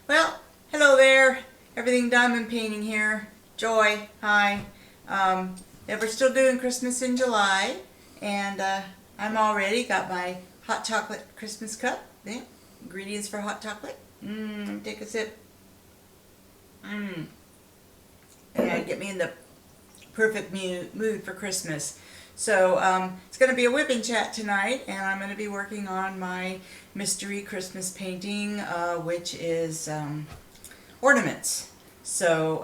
Well, hello there. Everything Diamond Painting here. Joy, hi. We're still doing Christmas in July, and I'm all ready. Got my hot chocolate Christmas cup. Yeah. Ingredients for hot chocolate. Take a sip. And get me in the perfect mood for Christmas. So it's going to be a whipping chat tonight, and I'm going to be working on my mystery Christmas painting, which is ornaments. So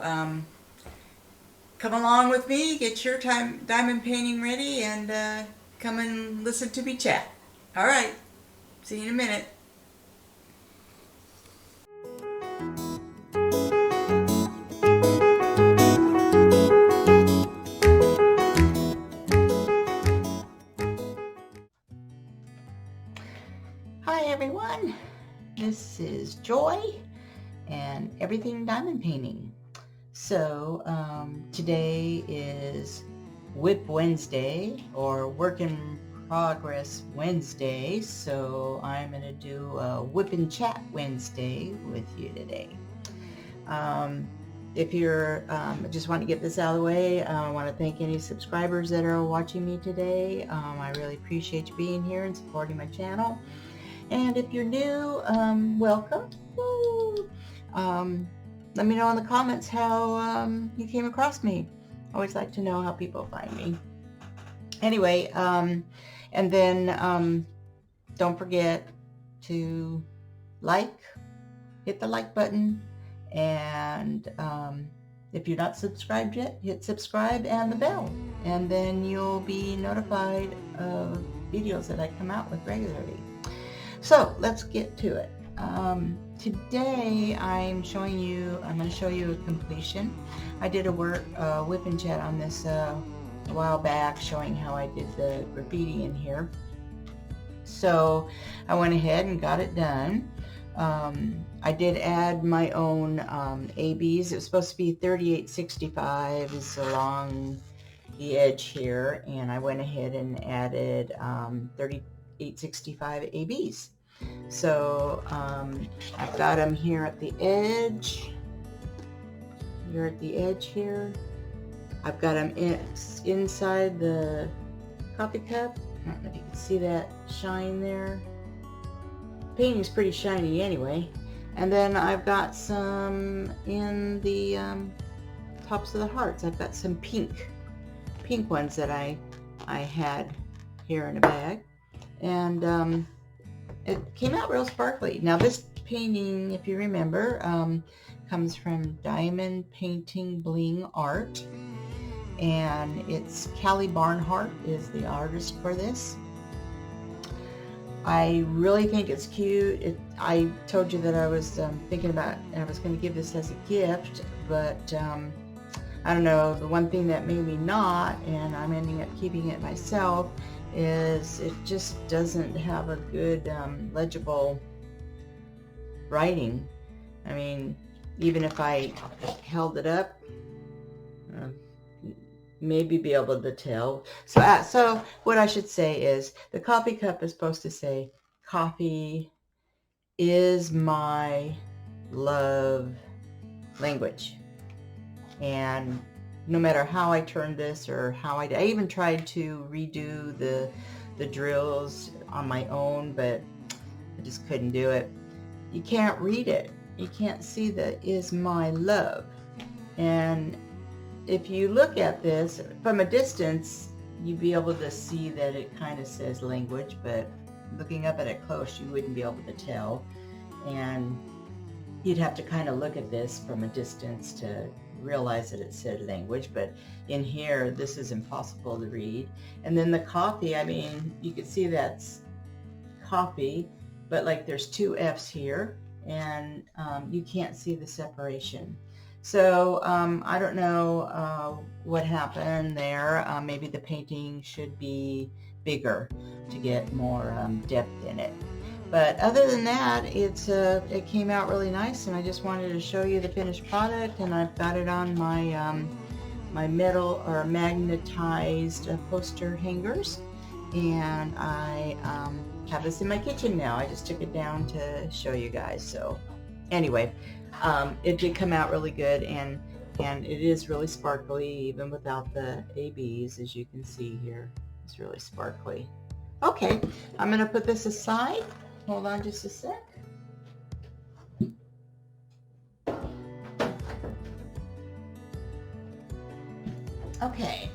come along with me, get your diamond painting ready, and come and listen to me chat. All right, see you in a minute. Hi everyone, this is Joy and Everything Diamond Painting. So today is WIP Wednesday, or Work in Progress Wednesday, so I'm going to do a Whip and Chat Wednesday with you today. If you're, I just want to get this out of the way, I want to thank any subscribers that are watching me today. I really appreciate you being here and supporting my channel. And if you're new, welcome. Let me know in the comments how you came across me. I always like to know how people find me. Anyway, and then don't forget to hit the like button, and if you're not subscribed yet, hit subscribe and the bell, and then you'll be notified of videos that I come out with regularly. So let's get to it. Today I'm going to show you a completion. I did a whip and chat on this a while back, showing how I did the graffiti in here. So I went ahead and got it done. I did add my own ABs. It was supposed to be 3865 is along the edge here, and I went ahead and added 3865 ABs. So I've got them here at the edge. You're at the edge here. I've got them inside the coffee cup. I don't know if you can see that shine there. The painting's pretty shiny anyway. And then I've got some in the tops of the hearts. I've got some pink ones that I had here in a bag. And it came out real sparkly. Now this painting, if you remember, comes from Diamond Painting Bling Art, and it's Callie Barnhart is the artist for this. I really think it's cute. I told you that I was thinking about, I was going to give this as a gift, but I don't know, the one thing that made me not, and I'm ending up keeping it myself, is it just doesn't have a good legible writing. I mean, even if I held it up, maybe be able to tell. So what I should say is the coffee cup is supposed to say, "Coffee is my love language." And no matter how I turned this, or how I even tried to redo the drills on my own, but I just couldn't do it. You can't read it. You can't see the "is my love." And if you look at this from a distance, you'd be able to see that it kind of says language, but looking up at it close, you wouldn't be able to tell. And you'd have to kind of look at this from a distance to realize that it said language, but in here this is impossible to read. And then the coffee, I mean, you can see that's coffee, but like there's two F's here, and you can't see the separation. So I don't know what happened there. Maybe the painting should be bigger to get more depth in it. But other than that, it came out really nice, and I just wanted to show you the finished product. And I've got it on my my metal or magnetized poster hangers, and I have this in my kitchen now. I just took it down to show you guys. So Anyway, it did come out really good, and it is really sparkly even without the ABs, as you can see here. It's really sparkly. Okay, I'm going to put this aside. Hold on just a sec. Okay,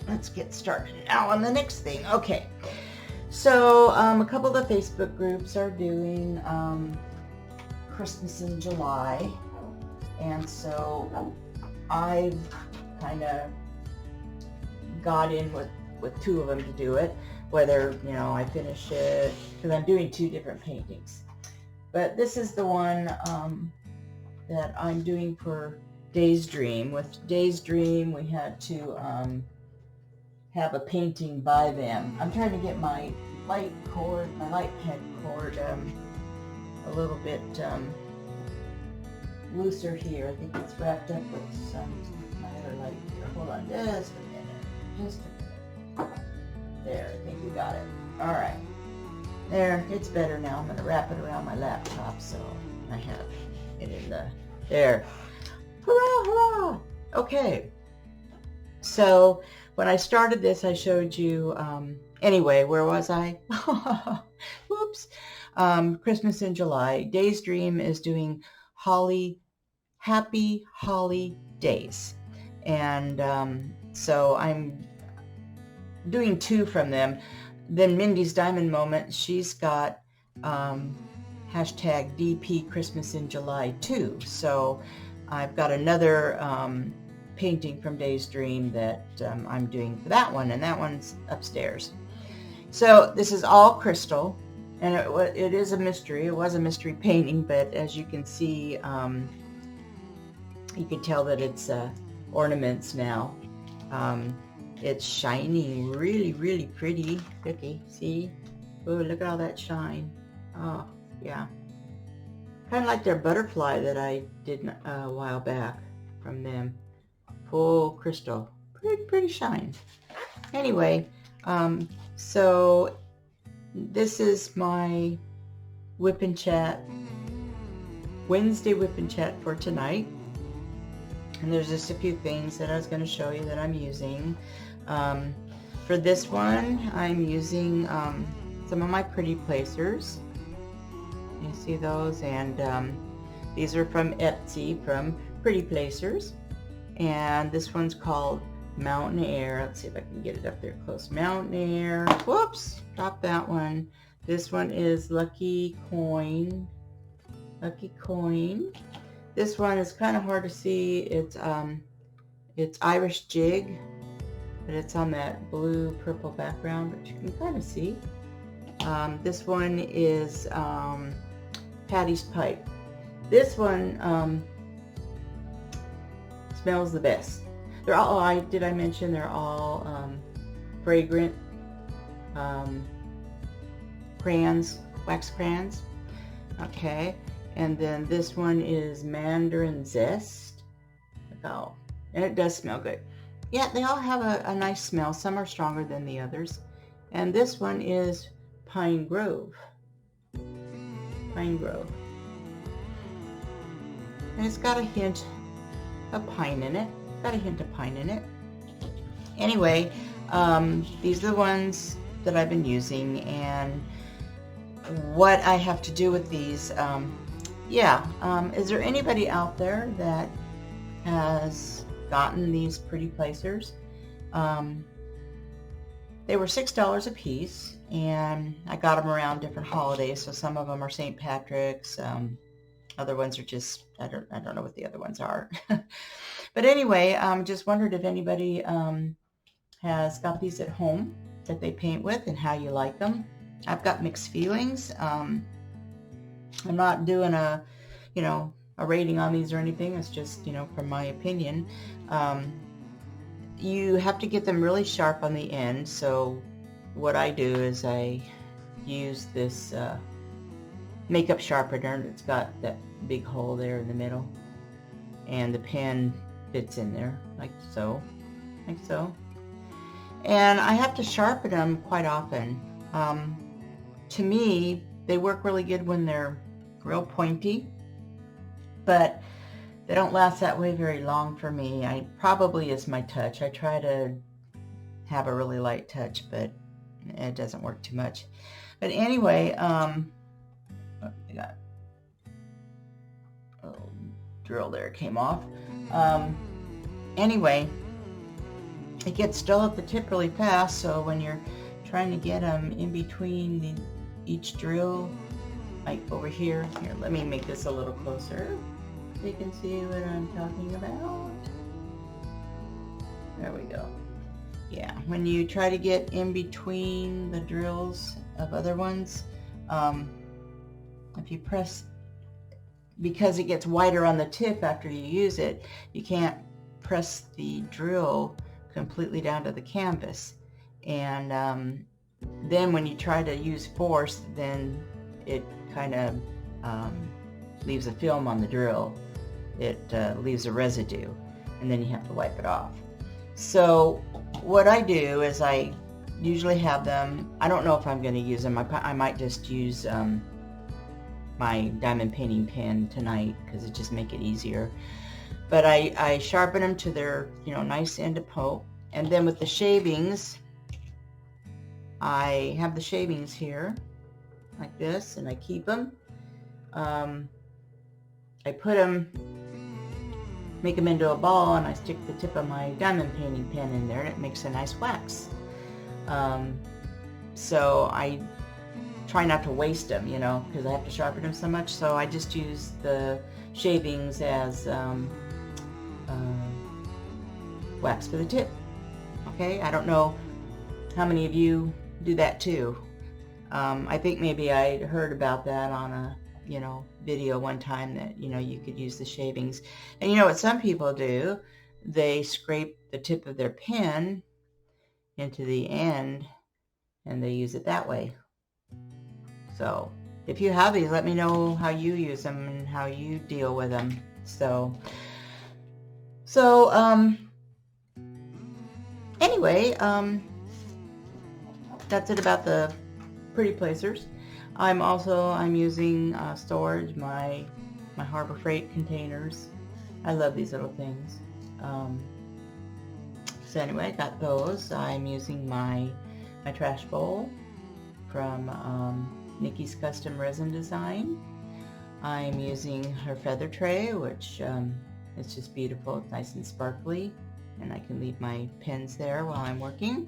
let's get started now on the next thing. Okay, so a couple of the Facebook groups are doing Christmas in July, and so I've kind of got in with two of them to do it, whether, you know, I finish it, because I'm doing two different paintings. But this is the one that I'm doing for Day's Dream. With Day's Dream, we had to have a painting by them. I'm trying to get my light pen cord a little bit looser here. I think it's wrapped up with my other light here. Hold on just a minute. Just a minute. There, I think we got it. All right. There, it's better now. I'm going to wrap it around my laptop so I have it in the... There. Hurrah, hurrah! Okay. So when I started this, I showed you... anyway, where was I? Whoops. Christmas in July. Day's Dream is doing Happy Holi-Days. And so I'm doing two from them. Then Mindy's Diamond Moment, she's got hashtag DP Christmas in July too. So I've got another painting from Day's Dream that I'm doing for that one, and that one's upstairs. So this is all crystal, and it is a mystery. It was a mystery painting, but as you can see, you can tell that it's ornaments now. It's shining really, really pretty. Looky, see? Oh, look at all that shine. Oh, yeah. Kind of like their butterfly that I did a while back from them. Full crystal. Pretty shine. Anyway, so this is my WIP and Chat, Wednesday WIP and Chat for tonight. And there's just a few things that I was going to show you that I'm using. For this one, I'm using some of my pretty placers. You see those? And these are from Etsy, from Pretty Placers. And this one's called Mountain Air. Let's see if I can get it up there close. Mountain Air. Whoops! Dropped that one. This one is Lucky Coin. Lucky Coin. This one is kind of hard to see. It's Irish Jig, but it's on that blue purple background, but you can kind of see. This one is Patty's Pipe. This one smells the best. They're all, did I mention they're all fragrant crayons, wax crayons. Okay. And then this one is Mandarin Zest. Oh, and it does smell good. Yeah, they all have a nice smell. Some are stronger than the others. And this one is Pine Grove. Pine Grove. And it's got a hint of pine in it. Got a hint of pine in it. Anyway, these are the ones that I've been using, and what I have to do with these. Is there anybody out there that has gotten these pretty placers? They were $6 a piece, and I got them around different holidays. So some of them are St. Patrick's, other ones are just, I don't know what the other ones are. But anyway, just wondered if anybody has got these at home that they paint with and how you like them. I've got mixed feelings. I'm not doing a rating on these or anything. It's just, from my opinion. You have to get them really sharp on the end. So what I do is I use this makeup sharpener. It's got that big hole there in the middle, and the pen fits in there like so, and I have to sharpen them quite often. To me, they work really good when they're real pointy, but they don't last that way very long for me. Probably is my touch. I try to have a really light touch, but it doesn't work too much. But anyway, I got a little drill there, came off. Anyway, it gets dull at the tip really fast, so when you're trying to get them in between each drill, like over here, let me make this a little closer so you can see what I'm talking about. There we go. Yeah, when you try to get in between the drills of other ones, if you press, because it gets wider on the tip after you use it, you can't press the drill completely down to the canvas. And then when you try to use force, then it kind of leaves a film on the drill. It leaves a residue, and then you have to wipe it off. So what I do is I usually have them, I don't know if I'm going to use them, I might just use my diamond painting pen tonight because it just make it easier. But I sharpen them to their, nice end of poke, and then with the shavings, I have the shavings here like this, and I keep them. I put them, make them into a ball, and I stick the tip of my diamond painting pen in there, and it makes a nice wax. So I try not to waste them, because I have to sharpen them so much. So I just use the shavings as wax for the tip. Okay, I don't know how many of you do that too. I think maybe I heard about that on a video one time, that you could use the shavings. And what some people do, they scrape the tip of their pen into the end and they use it that way. So if you have these, let me know how you use them and how you deal with them. So anyway, that's it about the pretty placers. I'm using storage, my Harbor Freight containers. I love these little things. So anyway, I got those. I'm using my trash bowl from Nikki's Custom Resin Design. I'm using her feather tray, which it's just beautiful. It's nice and sparkly, and I can leave my pens there while I'm working.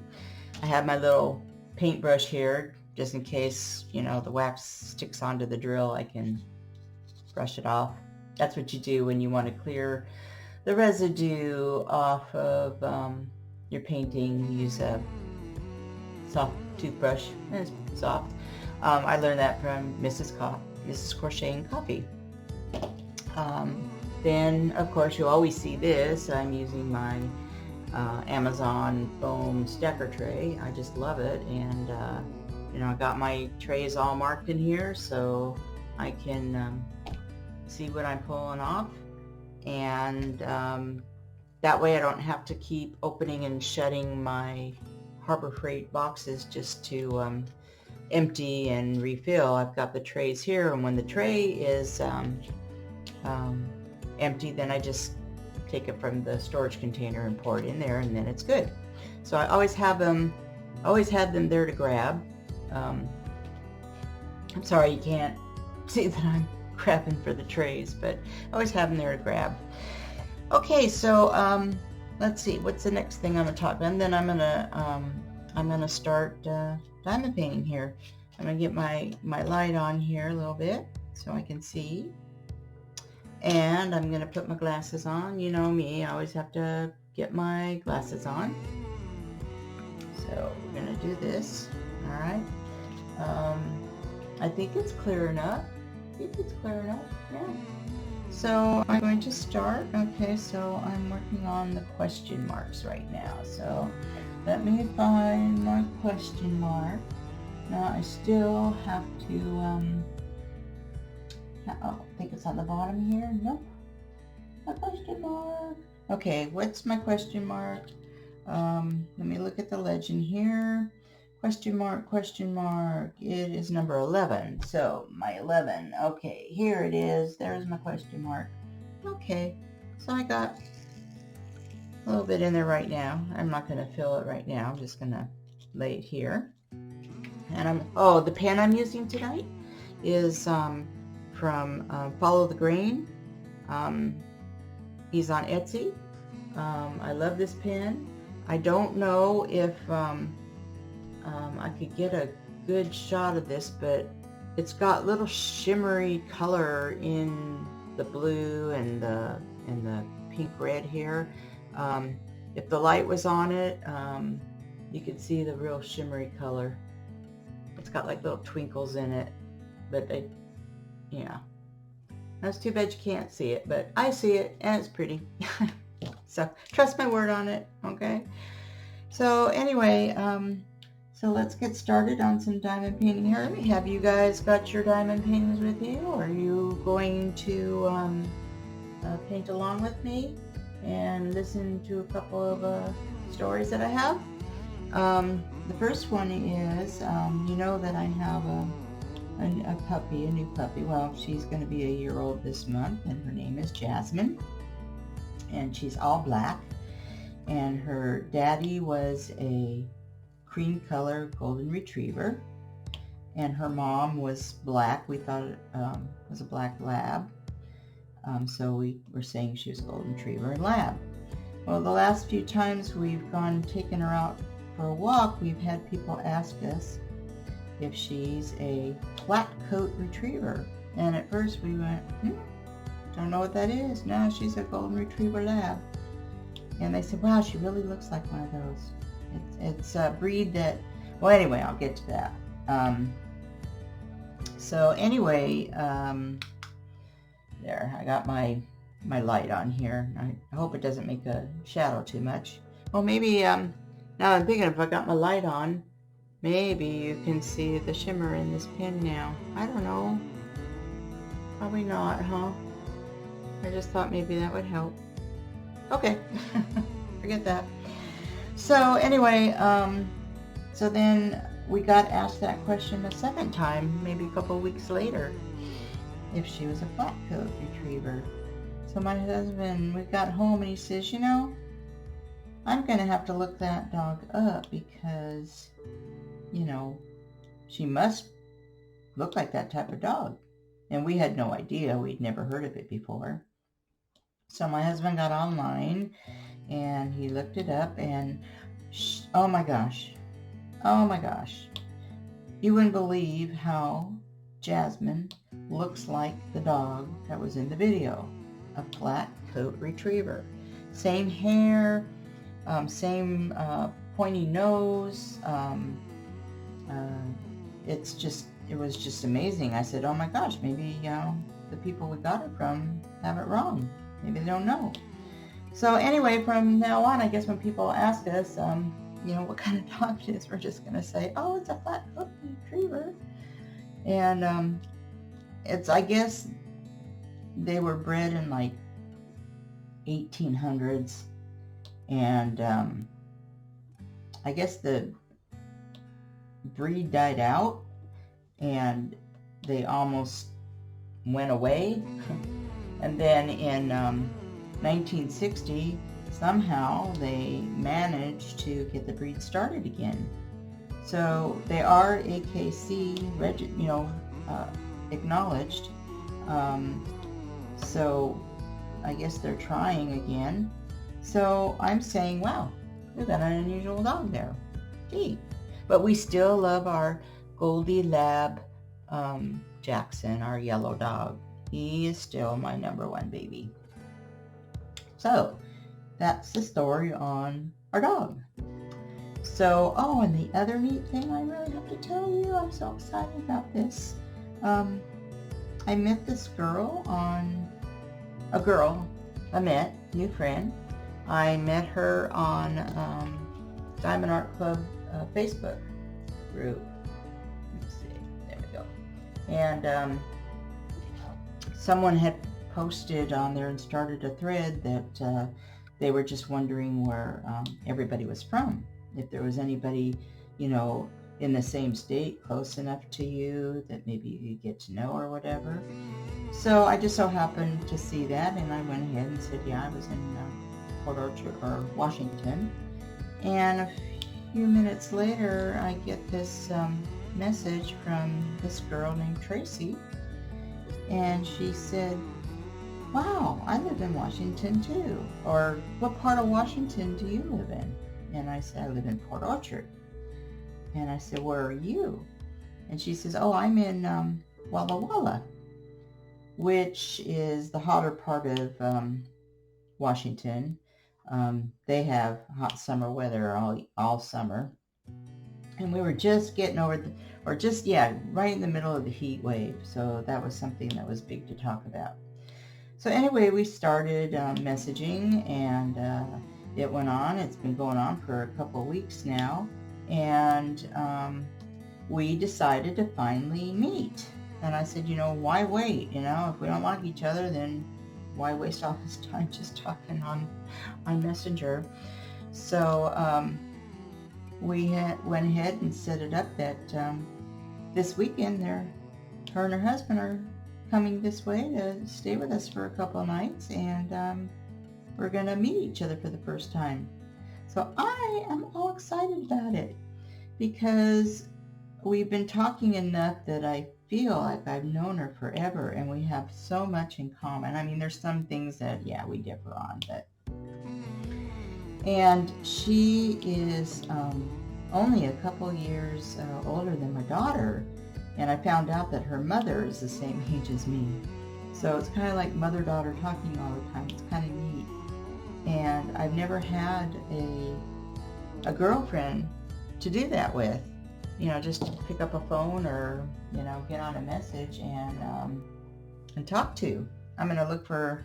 I have my little paintbrush here, just in case, the wax sticks onto the drill, I can brush it off. That's what you do when you want to clear the residue off of your painting. You use a soft toothbrush, and it's soft. I learned that from Mrs. Crocheting Coffee. Then, of course, you always see this. I'm using my Amazon foam stacker tray. I just love it, and I got my trays all marked in here so I can see what I'm pulling off, and that way I don't have to keep opening and shutting my Harbor Freight boxes just to empty and refill. I've got the trays here, and when the tray is empty, then I just take it from the storage container and pour it in there, and then it's good. So I always have them there to grab. I'm sorry you can't see that I'm grabbing for the trays, but I always have them there to grab. Okay, so let's see, what's the next thing I'm gonna talk about? And then I'm gonna start diamond painting here. I'm gonna get my light on here a little bit so I can see, and I'm gonna put my glasses on. You know me, I always have to get my glasses on. So we're gonna do this. All right. I think it's clear enough. Yeah. So I'm going to start. Okay, so I'm working on the question marks right now. So let me find my question mark. Now I still have to, I think it's on the bottom here. Nope. My question mark. Okay, what's my question mark? Let me look at the legend here. Question mark, question mark. It is number 11. So my 11. Okay, here it is. There's my question mark. Okay, so I got a little bit in there right now. I'm not going to fill it right now. I'm just going to lay it here. And the pen I'm using tonight is from Follow the Grain. He's on Etsy. I love this pen. I don't know if I could get a good shot of this, but it's got little shimmery color in the blue and the pink red here. If the light was on it, you could see the real shimmery color. It's got like little twinkles in it, but yeah. That's too bad you can't see it, but I see it and it's pretty. So trust my word on it, okay? So anyway, so let's get started on some diamond painting here. Have you guys got your diamond paintings with you? Are you going to paint along with me and listen to a couple of stories that I have? The first one is, you know that I have a puppy, a new puppy. Well, she's going to be a year old this month, and her name is Jasmine, and she's all black, and her daddy was a cream color golden retriever, and her mom was black. We thought it was a black lab, so we were saying she was golden retriever and lab. Well, the last few times we've taken her out for a walk, we've had people ask us if she's a flat coat retriever, and at first we went, don't know what that is. No, she's a golden retriever lab. And they said, wow, she really looks like one of those. It's a breed that, well, anyway, I'll get to that. So anyway, there, I got my light on here. I hope it doesn't make a shadow too much. Well, maybe, now I'm thinking if I got my light on, maybe you can see the shimmer in this pen now. I don't know. Probably not, huh? I just thought maybe that would help. Okay, forget that. So anyway, so then we got asked that question a second time, maybe a couple of weeks later, if she was a flat coat retriever. So my husband, we got home and he says, you know, I'm going to have to look that dog up because, you know, she must look like that type of dog. And we had no idea. We'd never heard of it before. So my husband got online and he looked it up and oh my gosh, you wouldn't believe how Jasmine looks like the dog that was in the video, a flat coat retriever. Same hair, same pointy nose. It was just amazing. I said, oh my gosh, maybe the people we got it from have it wrong. Maybe they don't know. So anyway, from now on, I guess when people ask us, you know, what kind of dog it is, we're just going to say, oh, it's a flat coat retriever. And it's, I guess, they were bred in like 1800s. And I guess the breed died out and they almost went away. And then in 1960, somehow they managed to get the breed started again. So they are AKC, acknowledged. So I guess they're trying again. So I'm saying, wow, we got an unusual dog there. Gee. But we still love our Goldie Lab Jackson, our yellow dog. He is still my #1 baby. So that's the story on our dog. So, oh, and the other neat thing I really have to tell you, I'm so excited about this. I met this girl new friend. I met her on Diamond Art Club Facebook group. Let's see, there we go. And someone had posted on there and started a thread that they were just wondering where everybody was from. If there was anybody, you know, in the same state close enough to you that maybe you could get to know or whatever. So I just so happened to see that, and I went ahead and said, yeah, I was in Port Orchard or Washington. And a few minutes later, I get this message from this girl named Tracy, and she said, wow, I live in Washington too. Or what part of Washington do you live in? And I said, I live in Port Orchard. And I said, where are you? And she says, oh, I'm in Walla Walla, which is the hotter part of Washington. They have hot summer weather all summer. And we were just getting over right in the middle of the heat wave. So that was something that was big to talk about. So anyway, we started messaging, and it went on. It's been going on for a couple of weeks now. And we decided to finally meet. And I said, why wait? If we don't like each other, then why waste all this time just talking on Messenger? So we went ahead and set it up that this weekend her and her husband are coming this way to stay with us for a couple of nights, and we're going to meet each other for the first time. So I am all excited about it because we've been talking enough that I feel like I've known her forever, and we have so much in common. I mean, there's some things that, we differ on, and she is only a couple years older than my daughter, and I found out that her mother is the same age as me. So it's kind of like mother-daughter talking all the time. It's kind of neat. And I've never had a girlfriend to do that with. Just to pick up a phone or, get on a message and talk to. I'm going to look for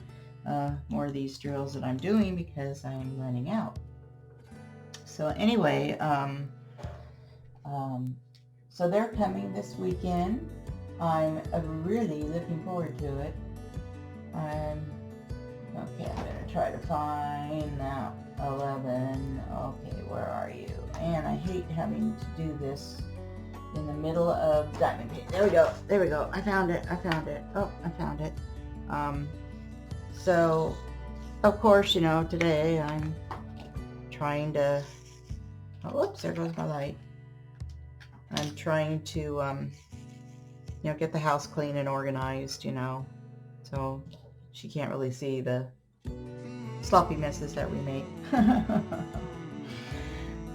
more of these drills that I'm doing because I'm running out. So anyway, so they're coming this weekend. I'm really looking forward to it. I'm going to try to find that 11. Okay, where are you? And I hate having to do this in the middle of diamond paint. There we go. I found it. Oh, I found it. So, of course, today I'm trying to, whoops, there goes my light. I'm trying to, get the house clean and organized, so she can't really see the sloppy messes that we make.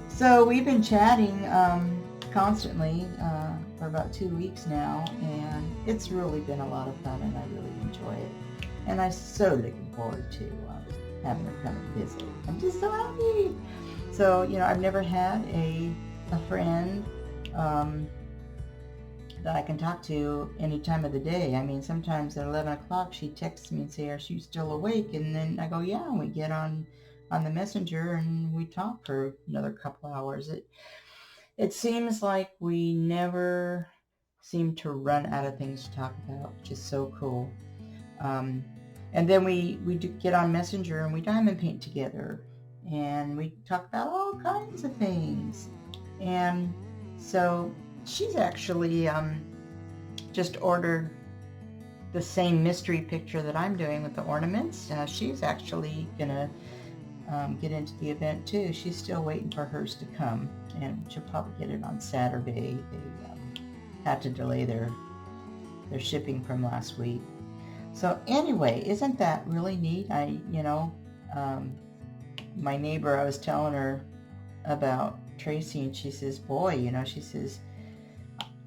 So we've been chatting constantly for about 2 weeks now, and it's really been a lot of fun, and I really enjoy it. And I'm so looking forward to having her come and visit. I'm just so happy. So, I've never had a friend that I can talk to any time of the day. I mean, sometimes at 11 o'clock she texts me and says, are you still awake? And then I go, yeah, and we get on the messenger and we talk for another couple hours. It seems like we never seem to run out of things to talk about, which is so cool. And then we do get on messenger and we diamond paint together, and we talk about all kinds of things. And so she's actually just ordered the same mystery picture that I'm doing with the ornaments. She's actually gonna get into the event too. She's still waiting for hers to come, and she'll probably get it on Saturday. They had to delay their shipping from last week. So anyway, isn't that really neat? My neighbor, I was telling her about Tracy, and she says, boy, she says,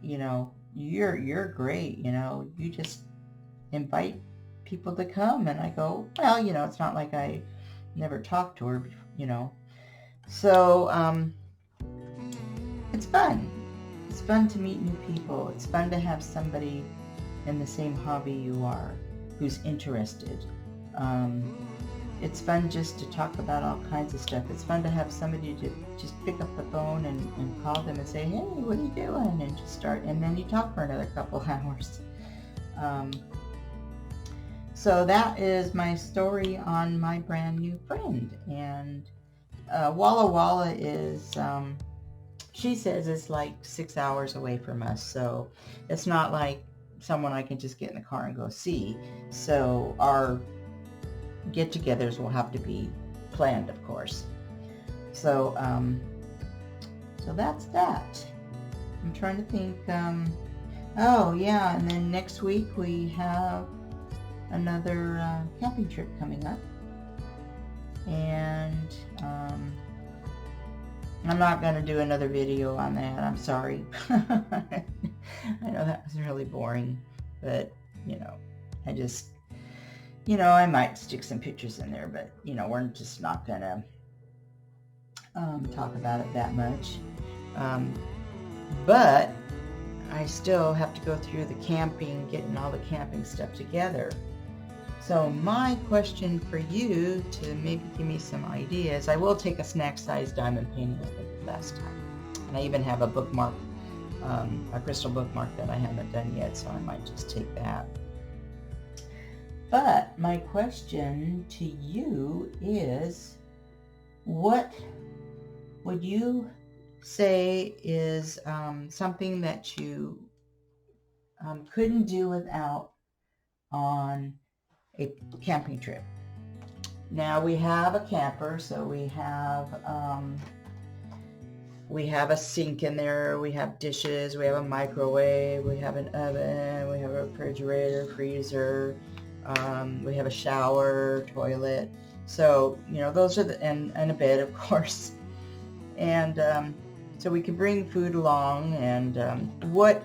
you're great, you just invite people to come. And I go, well, it's not like I never talked to her, So it's fun. It's fun to meet new people. It's fun to have somebody in the same hobby you are who's interested. It's fun just to talk about all kinds of stuff. It's fun to have somebody to just pick up the phone and call them and say, hey, what are you doing? And just start, and then you talk for another couple hours. So that is my story on my brand new friend. And Walla Walla is, she says it's like 6 hours away from us. So it's not like someone I can just get in the car and go see. So our get-togethers will have to be planned, of course. So so that's that. I'm trying to think. Oh yeah, and then next week we have another camping trip coming up, and I'm not going to do another video on that. I'm sorry. I know that was really boring, but I just, I might stick some pictures in there, but we're just not going to talk about it that much. But I still have to go through the camping, getting all the camping stuff together. So my question for you to maybe give me some ideas, I will take a snack size diamond painting like I did last time. And I even have a bookmark, a crystal bookmark that I haven't done yet, so I might just take that. But my question to you is, what would you say is something that you couldn't do without on a camping trip? Now we have a camper, so we have a sink in there, we have dishes, we have a microwave, we have an oven, we have a refrigerator, freezer, we have a shower, toilet. So those are and a bed, of course. And so we can bring food along. And what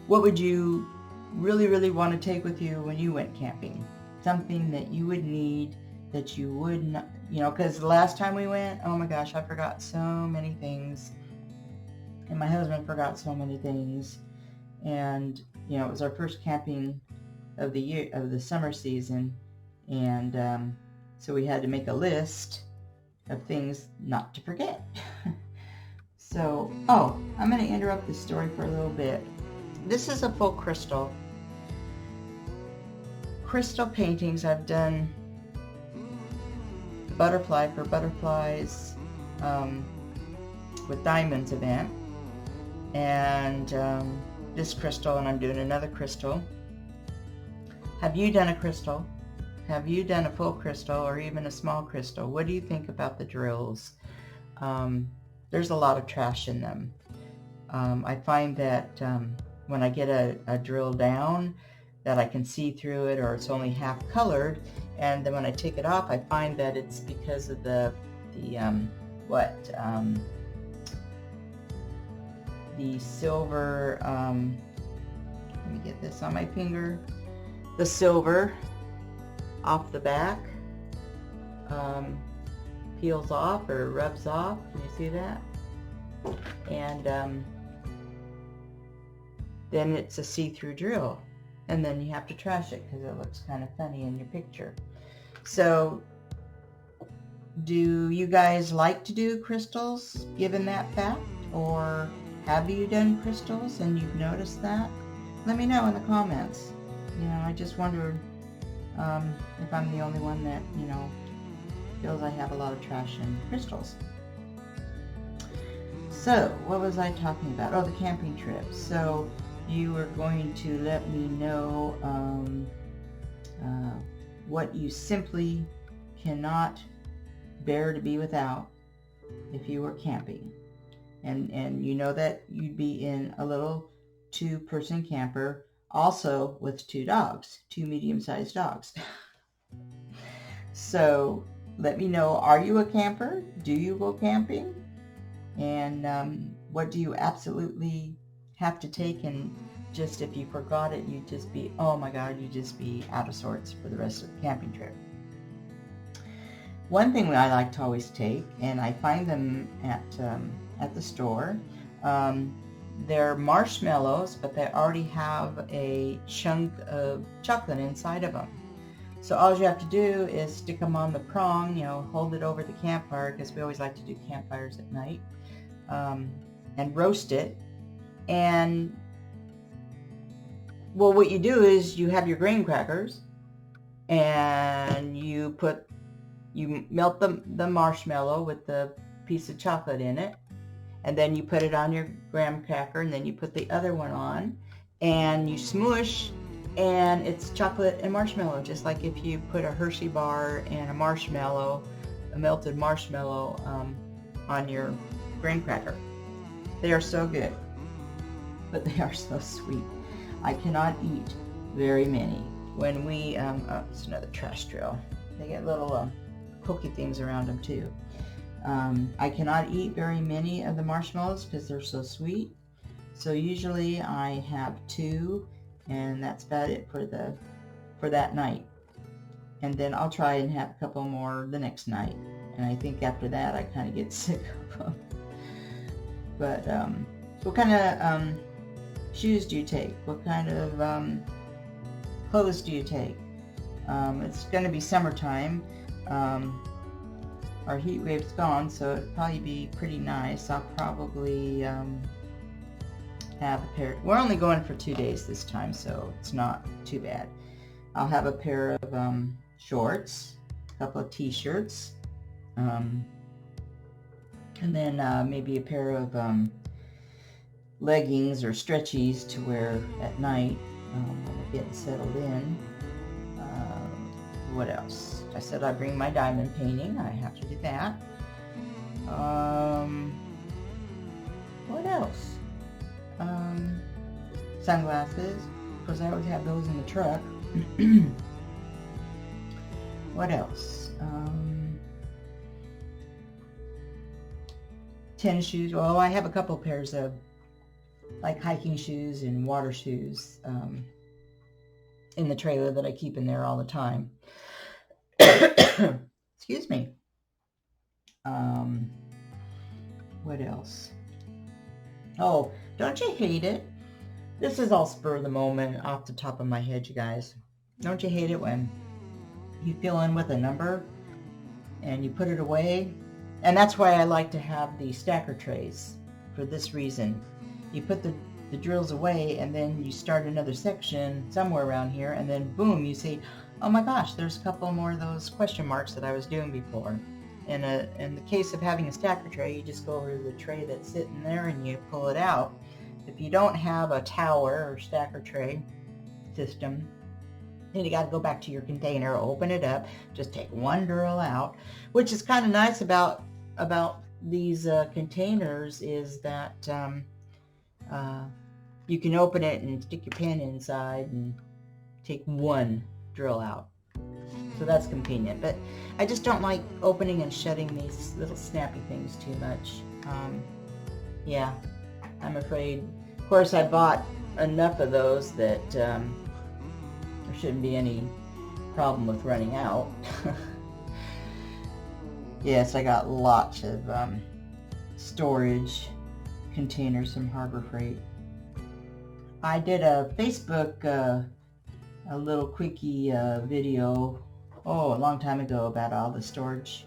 would you really want to take with you when you went camping? Something that you would need that you would not, because the last time we went, oh my gosh, I forgot so many things, and my husband forgot so many things, and it was our first camping of the year, of the summer season, and so we had to make a list of things not to forget. So, I'm going to interrupt this story for a little bit. This is a full crystal paintings. I've done the butterfly for butterflies with diamonds event, and this crystal, and I'm doing another crystal. Have you done a crystal? Have you done a full crystal or even a small crystal? What do you think about the drills? There's a lot of trash in them. I find that when I get a drill down, that I can see through it, or it's only half colored, and then when I take it off, I find that it's because of the silver, let me get this on my finger, the silver off the back peels off or rubs off. Can you see that? And then it's a see-through drill, and then you have to trash it because it looks kind of funny in your picture. So do you guys like to do crystals given that fact, or have you done crystals and you've noticed that? Let me know in the comments. I just wondered if I'm the only one that feels I have a lot of trash in crystals. So what was I talking about? Oh, the camping trip. So you were going to let me know what you simply cannot bear to be without if you were camping, and you know that you'd be in a little 2-person camper, also with 2 dogs, 2 medium-sized dogs. So let me know, are you a camper? Do you go camping? And what do you absolutely have to take, and just if you forgot it, you'd just be, oh my God, you'd just be out of sorts for the rest of the camping trip. One thing I like to always take, and I find them at the store, they're marshmallows, but they already have a chunk of chocolate inside of them. So all you have to do is stick them on the prong, hold it over the campfire, because we always like to do campfires at night, and roast it. And well, what you do is you have your graham crackers, and you melt the marshmallow with the piece of chocolate in it, and then you put it on your graham cracker, and then you put the other one on, and you smoosh, and it's chocolate and marshmallow, just like if you put a Hershey bar and a marshmallow, a melted marshmallow, on your graham cracker. They are so good, but they are so sweet. I cannot eat very many. When we, oh, it's another trash drill. They get little pokey things around them too. I cannot eat very many of the marshmallows because they're so sweet. So usually I have 2, and that's about it for that night. And then I'll try and have a couple more the next night. And I think after that I kind of get sick of them. But what kind of shoes do you take? What kind of clothes do you take? It's going to be summertime. Our heat wave's gone, so it'd probably be pretty nice. I'll probably have a pair. We're only going for 2 days this time, so it's not too bad. I'll have a pair of shorts, a couple of t-shirts, and then maybe a pair of leggings or stretchies to wear at night when we're getting settled in. What else? I said I bring my diamond painting. I have to do that. What else? Sunglasses. Of course, I always have those in the truck. What else? Tennis shoes. Well, I have a couple pairs of like hiking shoes and water shoes in the trailer that I keep in there all the time. Excuse me. What else? Oh, don't you hate it? This is all spur of the moment, off the top of my head, you guys. Don't you hate it when you fill in with a number and you put it away? And that's why I like to have the stacker trays, for this reason. You put the drills away, and then you start another section somewhere around here, and then boom, you see, oh my gosh, there's a couple more of those question marks that I was doing before. In the case of having a stacker tray, you just go over to the tray that's sitting there and you pull it out. If you don't have a tower or stacker tray system, then you got to go back to your container, open it up, just take one drill out. Which is kind of nice about these containers is that you can open it and stick your pen inside and take one drill out. So that's convenient. But I just don't like opening and shutting these little snappy things too much. Yeah, I'm afraid. Of course, I bought enough of those that there shouldn't be any problem with running out. Yes, I got lots of storage containers from Harbor Freight. I did a Facebook a little quickie video a long time ago about all the storage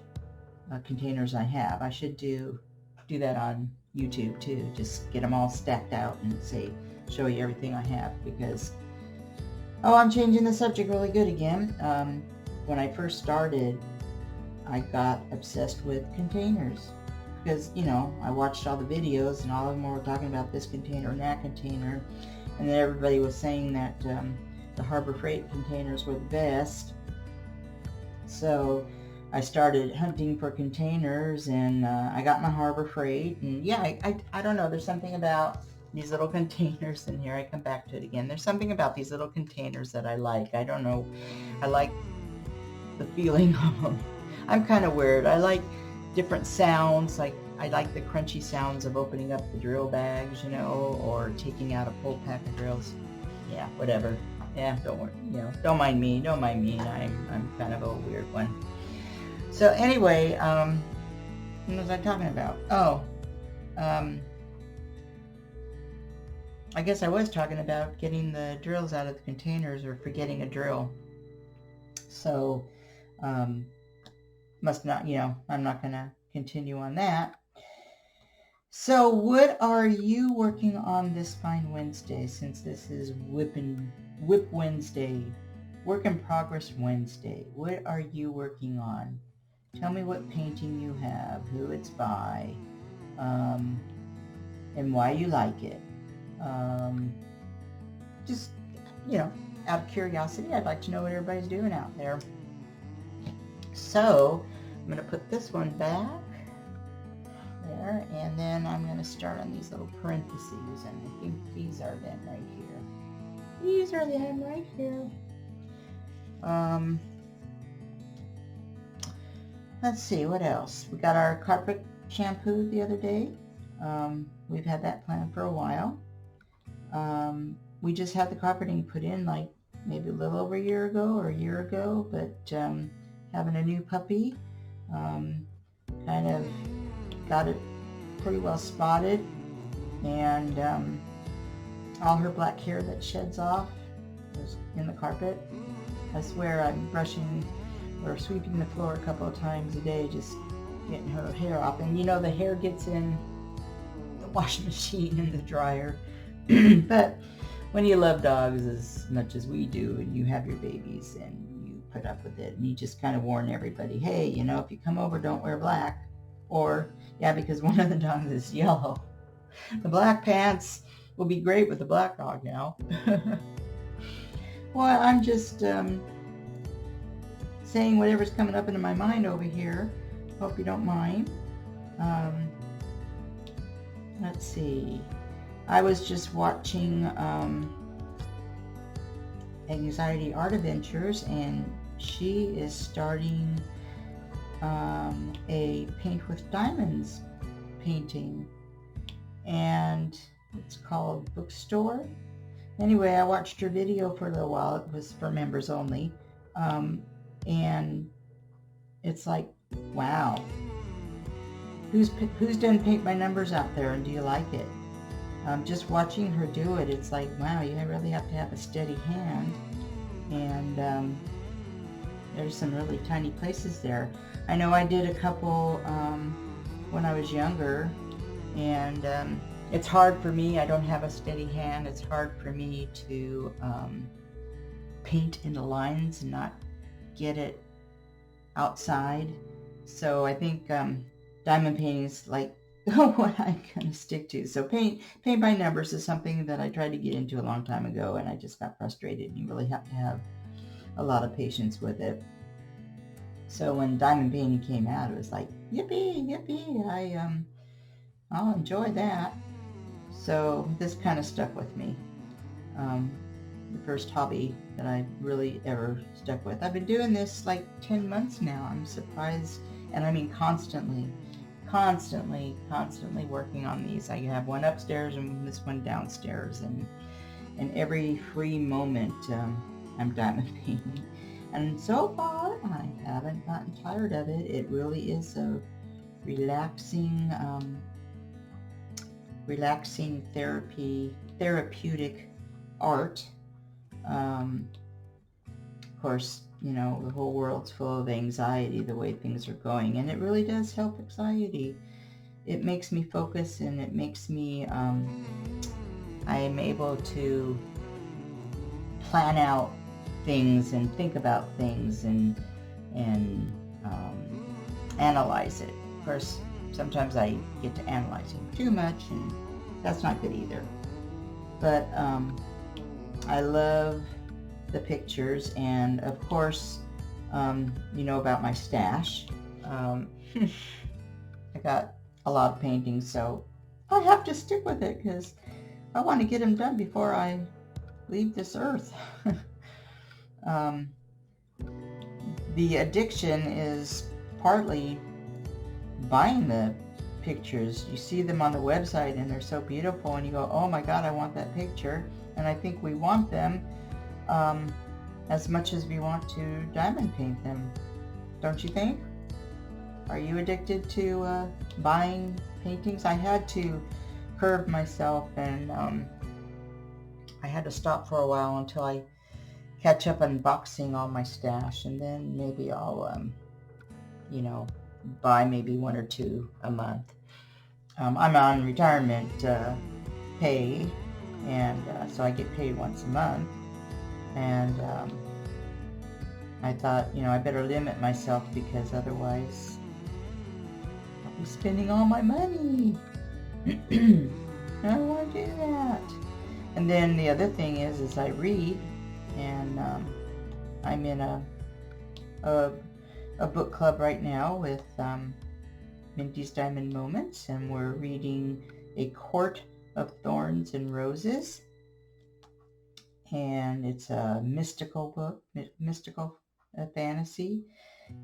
containers I have. I should do that on YouTube too, just get them all stacked out and show you everything I have, because I'm changing the subject really good again. When I first started, I got obsessed with containers because, I watched all the videos and all of them were talking about this container and that container, and then everybody was saying that the Harbor Freight containers were the best. So I started hunting for containers, and I got my Harbor Freight, and yeah, I don't know, there's something about these little containers, and here I come back to it again. There's something about these little containers that I like. I don't know, I like the feeling of them. I'm kind of weird. I like different sounds, like I like the crunchy sounds of opening up the drill bags, or taking out a full pack of drills. Yeah, whatever. Yeah, don't worry, don't mind me. I'm kind of a weird one. So anyway, what was I talking about? I guess I was talking about getting the drills out of the containers, or forgetting a drill. So, must not, I'm not going to continue on that. So what are you working on this fine Wednesday, since this is WIP Wednesday, Work in Progress Wednesday? What are you working on? Tell me what painting you have, who it's by, and why you like it. Just, out of curiosity, I'd like to know what everybody's doing out there. So I'm going to put this one back there, and then I'm going to start on these little parentheses, and I think these are them right here. These are them right here. Let's see, what else? We got our carpet shampoo the other day. We've had that planned for a while. We just had the carpeting put in like maybe a little over a year ago, but having a new puppy, kind of got it pretty well spotted, and all her black hair that sheds off is in the carpet. I swear I'm brushing or sweeping the floor a couple of times a day, just getting her hair off. And the hair gets in the washing machine and the dryer. But when you love dogs as much as we do, and you have your babies and you put up with it, and you just kind of warn everybody, hey, if you come over, don't wear black. Or, yeah, because one of the dogs is yellow. The black pants will be great with the black dog now. Well, I'm just saying whatever's coming up into my mind over here. Hope you don't mind. Let's see. I was just watching Anxiety Art Adventures, and she is starting a Paint with Diamonds painting, and it's called Bookstore. Anyway, I watched her video for a little while. It was for members only. And it's like, wow. Who's done Paint by Numbers out there, and do you like it? Just watching her do it, it's like, wow, you really have to have a steady hand. And there's some really tiny places there. I know I did a couple when I was younger, and it's hard for me. I don't have a steady hand. It's hard for me to paint in the lines and not get it outside. So I think diamond painting is like what I'm going to stick to. So paint by numbers is something that I tried to get into a long time ago, and I just got frustrated, and you really have to have a lot of patience with it. So when diamond painting came out, it was like, yippee, yippee, I'll enjoy that. So this kind of stuck with me. The first hobby that I really ever stuck with. I've been doing this like 10 months now. I'm surprised, and I mean constantly working on these. I have one upstairs and this one downstairs, and every free moment I'm diamond painting. And so far, I haven't gotten tired of it. It really is a relaxing therapeutic art. Of course, the whole world's full of anxiety the way things are going, and it really does help anxiety. It makes me focus, and it makes me, I am able to plan out things and think about things and analyze it. Of course, sometimes I get to analyzing too much, and that's not good either. But I love the pictures, and of course, you know about my stash. I got a lot of paintings, so I have to stick with it because I want to get them done before I leave this earth. The addiction is partly buying the pictures. You see them on the website and they're so beautiful, and you go, oh my god, I want that picture. And I think we want them as much as we want to diamond paint them. Don't you think? Are you addicted to buying paintings? I had to curb myself, and I had to stop for a while until I catch up unboxing all my stash, and then maybe I'll buy maybe one or two a month. I'm on retirement pay, and so I get paid once a month, and I thought, I better limit myself, because otherwise I'll be spending all my money. I don't want to do that. And then the other thing is I read, and I'm in a book club right now with Mindy's Diamond Moments, and we're reading A Court of Thorns and Roses, and it's a mystical book, mystical fantasy,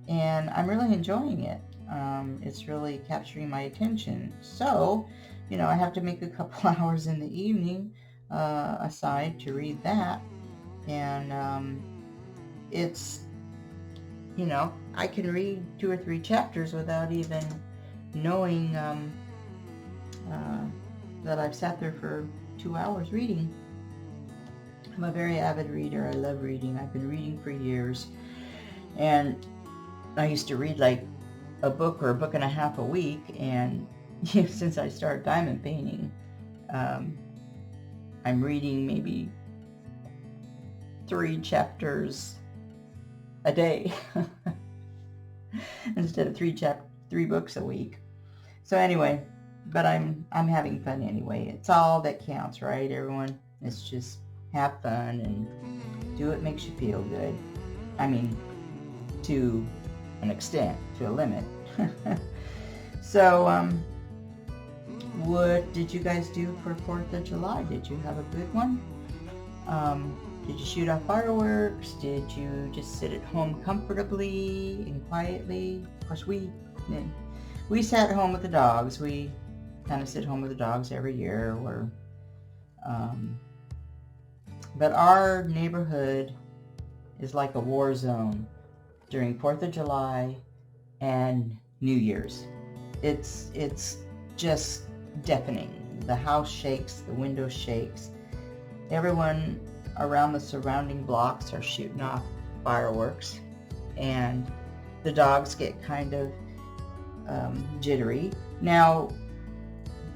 and I'm really enjoying it. It's really capturing my attention. So, I have to make a couple hours in the evening aside to read that, and it's, I can read 2 or 3 chapters without even knowing that I've sat there for 2 hours reading. I'm a very avid reader. I love reading. I've been reading for years, and I used to read like a book or a book and a half a week, and since I started diamond painting, I'm reading maybe 3 chapters a day instead of 3 books a week. So anyway, but I'm having fun anyway. It's all that counts, right, everyone? It's just have fun and do what makes you feel good. I mean, to an extent, to a limit. So, what did you guys do for 4th of July? Did you have a good one? Did you shoot off fireworks? Did you just sit at home comfortably and quietly? Of course, we sat home with the dogs. We kind of sit home with the dogs every year. But our neighborhood is like a war zone during 4th of July and New Year's. It's just deafening. The house shakes, the window shakes. Everyone around the surrounding blocks are shooting off fireworks, and the dogs get kind of jittery. Now,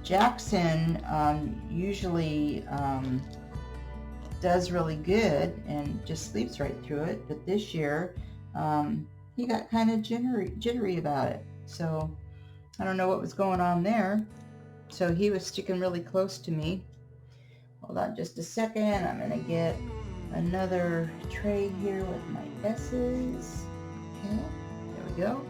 Jackson usually does really good and just sleeps right through it, but this year he got kind of jittery about it. So I don't know what was going on there. So he was sticking really close to me. Hold on just a second. I'm going to get another tray here with my S's. Okay, there we go.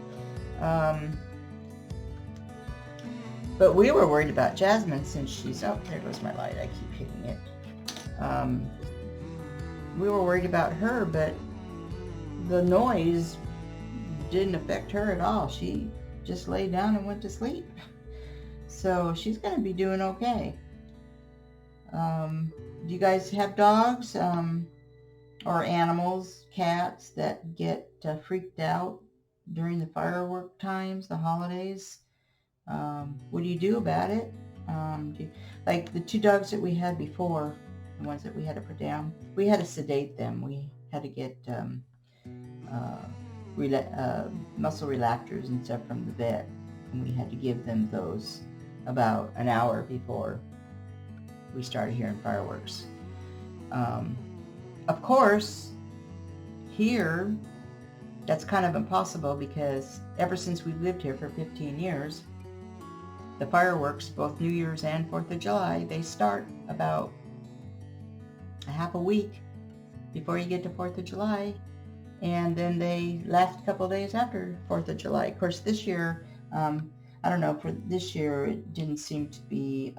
But we were worried about Jasmine since she's... Oh, there goes my light. I keep hitting it. We were worried about her, but the noise didn't affect her at all. She just laid down and went to sleep. So she's going to be doing okay. Do you guys have dogs or animals, cats that get freaked out during the firework times, the holidays? What do you do about it? Like the 2 dogs that we had before, the ones that we had to put down, we had to sedate them. We had to get muscle relaxers and stuff from the vet, and we had to give them those about an hour before we started hearing fireworks. Of course, here, that's kind of impossible because ever since we've lived here for 15 years, the fireworks, both New Year's and 4th of July, they start about a half a week before you get to 4th of July, and then they last a couple of days after 4th of July. Of course, this year, I don't know, for this year, it didn't seem to be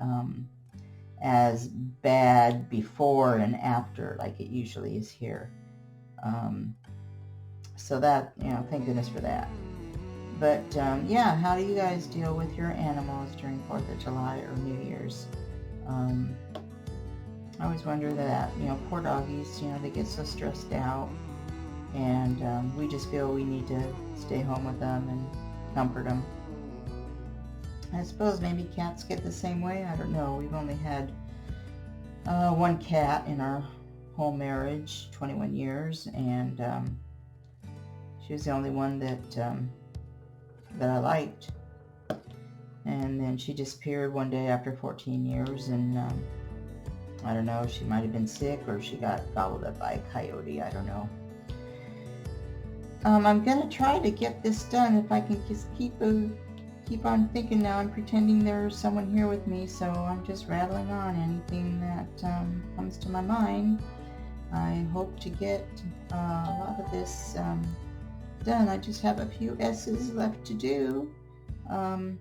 as bad before and after like it usually is here. So that, thank goodness for that. But yeah, how do you guys deal with your animals during 4th of July or New Year's? I always wonder that, poor doggies, they get so stressed out, and we just feel we need to stay home with them and comfort them. I suppose maybe cats get the same way. I don't know. We've only had 1 cat in our whole marriage, 21 years, and she was the only one that I liked. And then she disappeared one day after 14 years, and I don't know, she might have been sick or she got gobbled up by a coyote. I don't know. I'm going to try to get this done if I can just keep a keep on thinking now. I'm pretending there's someone here with me, so I'm just rattling on anything that comes to my mind. I hope to get a lot of this done. I just have a few S's left to do. Oh,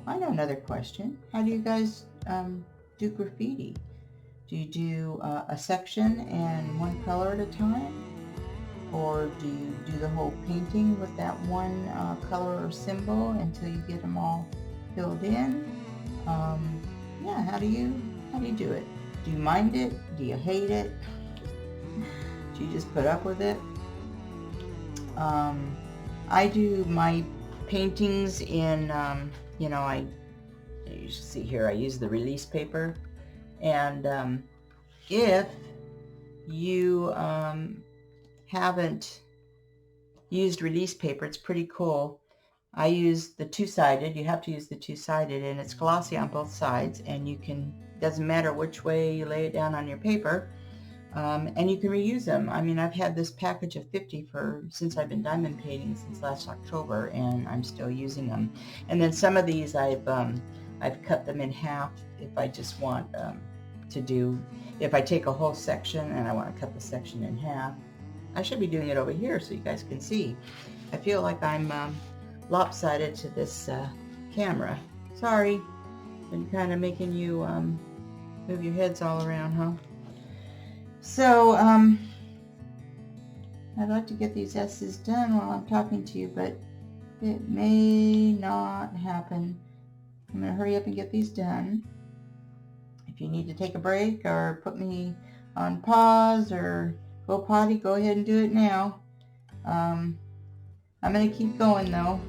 I know another question. How do you guys do graffiti? Do you do a section and one color at a time? Or do you do the whole painting with that one color or symbol until you get them all filled in? Yeah, how do you do it? Do you mind it? Do you hate it? Do you just put up with it? I do my paintings in, you should see here, I use the release paper. And if you haven't used release paper, it's pretty cool. I use the two-sided. You have to use the two-sided, and it's glossy on both sides, and doesn't matter which way you lay it down on your paper, and you can reuse them. I mean, I've had this package of 50 since I've been diamond painting since last October, and I'm still using them. And then some of these I've cut them in half if I just want if I take a whole section and I want to cut the section in half. I should be doing it over here so you guys can see. I feel like I'm lopsided to this camera. Sorry, been kind of making you move your heads all around, huh? So I'd like to get these S's done while I'm talking to you, but it may not happen. I'm going to hurry up and get these done. If you need to take a break or put me on pause or go potty, go ahead and do it now. I'm going to keep going though.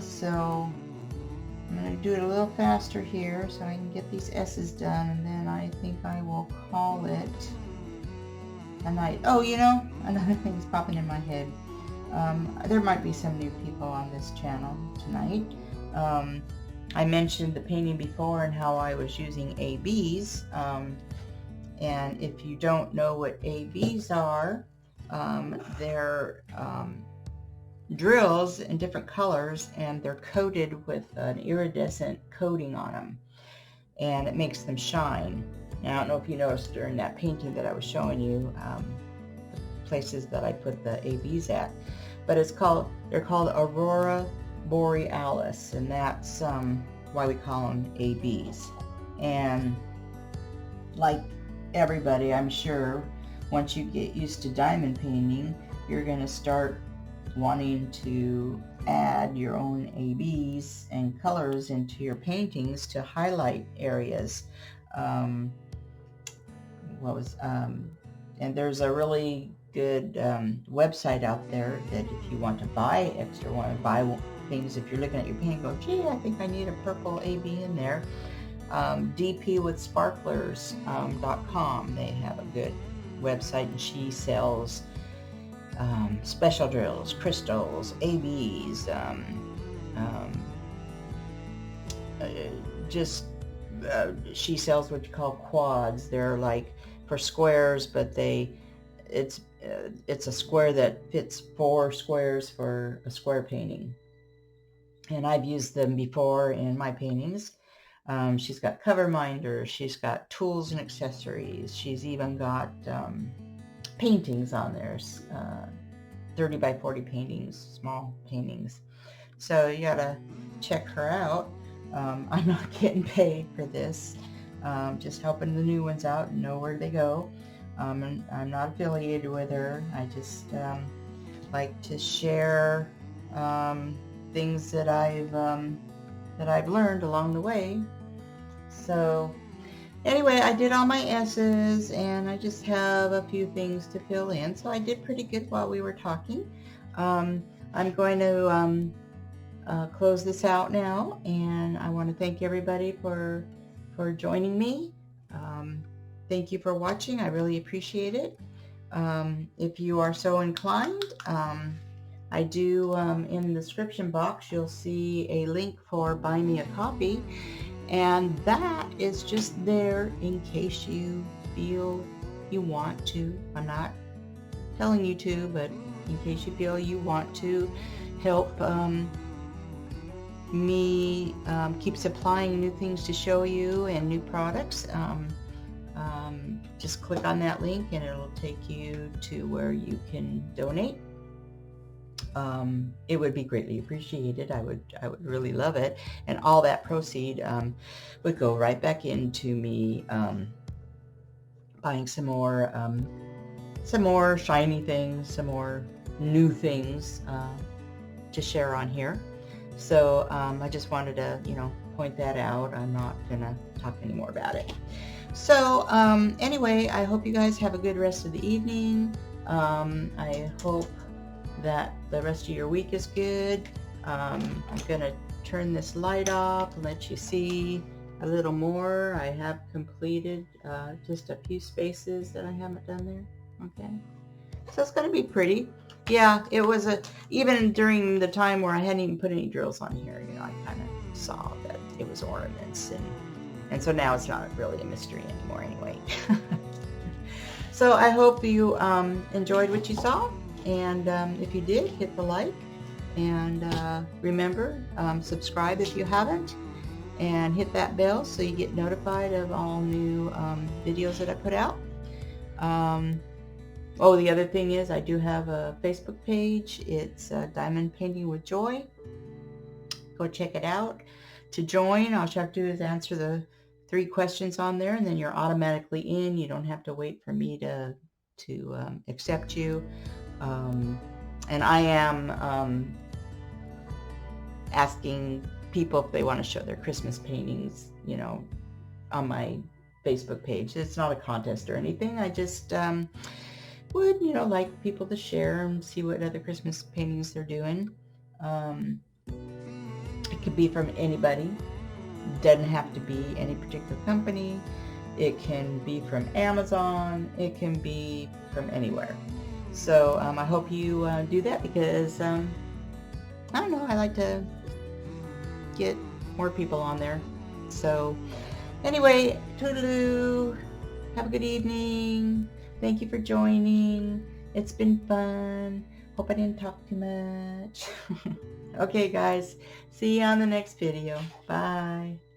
So I'm going to do it a little faster here so I can get these S's done, and then I think I will call it a night. Oh, another thing is popping in my head. There might be some new people on this channel tonight. I mentioned the painting before and how I was using ABs. And if you don't know what ABs are, they're drills in different colors, and they're coated with an iridescent coating on them, and it makes them shine. Now, I don't know if you noticed during that painting that I was showing you the places that I put the ABs at, but they're called Aurora Borealis, and that's why we call them ABs. And like everybody, I'm sure, once you get used to diamond painting, you're going to start wanting to add your own ABs and colors into your paintings to highlight areas. And there's a really good website out there that if you want to buy things, if you're looking at your painting, go, gee, I think I need a purple AB in there. dpwithsparklers.com. They have a good website, and she sells special drills, crystals, ABs, she sells what you call quads. They're like for squares, but it's a square that fits 4 squares for a square painting. And I've used them before in my paintings. She's got cover minders, she's got tools and accessories, she's even got paintings on there, 30 by 40 paintings, small paintings. So you gotta check her out. I'm not getting paid for this, just helping the new ones out and know where they go. And I'm not affiliated with her. I just like to share things that I've learned along the way. So anyway, I did all my S's, and I just have a few things to fill in. So I did pretty good while we were talking. I'm going to close this out now, and I want to thank everybody for joining me. Thank you for watching. I really appreciate it. If you are so inclined, I do, in the description box, you'll see a link for Buy Me a Coffee, and that is just there in case you feel you want to. I'm not telling you to, but in case you feel you want to help me keep supplying new things to show you and new products. Just click on that link and it'll take you to where you can donate. It would be greatly appreciated. I would really love it, and all that proceed would go right back into me buying some more shiny things, some more new things to share on here. So I just wanted to, point that out. I'm not gonna talk anymore about it. So anyway, I hope you guys have a good rest of the evening. I hope that the rest of your week is good. I'm gonna turn this light off and let you see a little more. I have completed just a few spaces that I haven't done there. Okay, so it's gonna be pretty. Yeah, it was even during the time where I hadn't even put any drills on here, I kind of saw that it was ornaments, and so now it's not really a mystery anymore anyway. So I hope you enjoyed what you saw, and if you did, hit the like, and remember, subscribe if you haven't, and hit that bell so you get notified of all new videos that I put out. Oh, the other thing is I do have a Facebook page. It's Diamond Painting with Joy. Go check it out. To join, all you have to do is answer the 3 questions on there, and then you're automatically in. You don't have to wait for me to accept you. And I am asking people if they want to show their Christmas paintings, on my Facebook page. It's not a contest or anything. I just would, like people to share and see what other Christmas paintings they're doing. It could be from anybody. It doesn't have to be any particular company. It can be from Amazon. It can be from anywhere. So I hope you do that, because I don't know, I like to get more people on there. So anyway, toodaloo, have a good evening. Thank you for joining. It's been fun. Hope I didn't talk too much. Okay guys, see you on the next video. Bye.